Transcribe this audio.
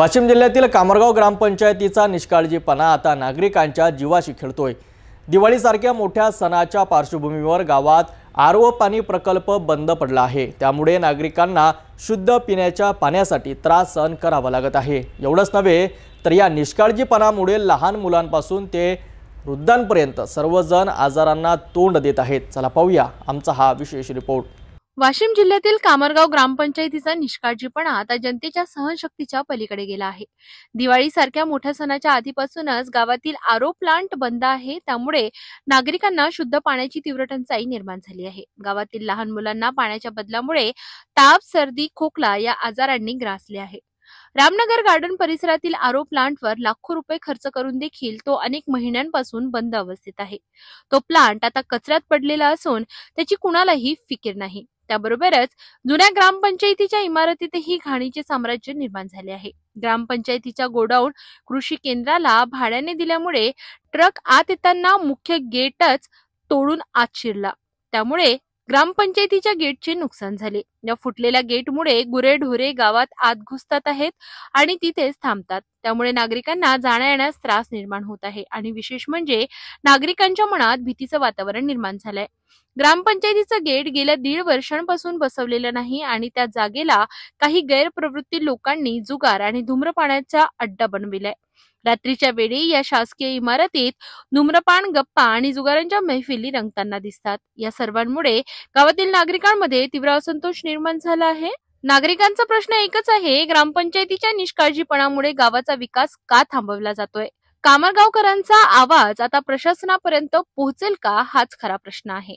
वाशिम जिल्ह्यातील कामरगाव ग्रामपंचायतीचा निष्काळजीपणा आता नागरिकांच्या जीवाशी खेळतोय। दिवाळीसारख्या मोठ्या सणाच्या पार्श्वभूमीवर गावात आरओ पाणी प्रकल्प बंद पडला आहे। त्यामुळे नागरिकांना शुद्ध पिण्याच्या पाण्यासाठी त्रास सहन करावा लागत आहे। एवढंच नव्हे तर या निष्काळजीपणामुळे लहान मुलांपासून ते वृद्धांपर्यंत सर्वजण आजारांना तोंड देत आहेत। चला पाहूया आमचा हा विशेष रिपोर्ट। वाशिम जिल्ह्यातील कामरगाव ग्रामपंचायतीचा निष्काळजीपणा आता जनतेच्या सहनशक्तीच्या पलीकडे गेला आहे। दिवाळीसारख्या मोठ्या सणाच्या आधीपासूनच गावातील आरओ प्लांट बंद आहे। त्यामुळे नागरिकांना शुद्ध पाण्याची तीव्र टंचाई निर्माण झाली आहे। गावातील लहान मुलांना पाण्याच्या बदलामुळे ताप, सर्दी, खोकला या आजारांनी ग्रासले आहे। रामनगर गार्डन परिसरातील आरओ प्लांटवर लाखो रुपये खर्च करून देखील तो अनेक महिन्यांपासून बंद अवस्थेत आहे। तो प्लांट आता कचऱ्यात पडलेला असून त्याची कुणालाही फिकीर नाही। त्याबरोबरच जुन्या ग्रामपंचायतीच्या इमारतीतही घाणीचे साम्राज्य निर्माण झाले आहे। ग्रामपंचायतीच्या गोडाऊन कृषी केंद्राला भाड्याने दिल्यामुळे ट्रक आत येताना मुख्य गेटच तोडून आत शिरला। त्यामुळे ग्रामपंचायतीच्या गेटचे नुकसान झाले। या फुटलेल्या गेटमुळे गुरेढोरे गावात आत घुसतात आहेत आणि तिथेच थांबतात। त्यामुळे नागरिकांना जाण्या-येण्यास त्रास निर्माण होत आहे आणि विशेष म्हणजे नागरिकांच्या मनात भीतीचं वातावरण निर्माण झालंय। ग्रामपंचायतीचं गेट गेल्या 1.5 वर्षांपासून बसवलेलं नाही आणि त्या जागेला काही गैरप्रवृत्ती लोकांनी जुगार आणि धूम्रपानाचा अड्डा बनविलाय। रात्रीच्या वेळी या शासकीय इमारतीत धूम्रपान, गप्पा आणि जुगारांच्या मैफिली रंगताना दिसतात। या सर्वांमुळे गावातील नागरिकांमध्ये तीव्र असंतोष निर्माण झाला आहे। नागरिकांचा प्रश्न एकच आहे, ग्रामपंचायतीच्या निष्काळजीपणामुळे गावाचा विकास का थांबवला जातोय? कामरगावकरांचा आवाज आता प्रशासनापर्यंत पोहोचेल का, हाच खरा प्रश्न आहे।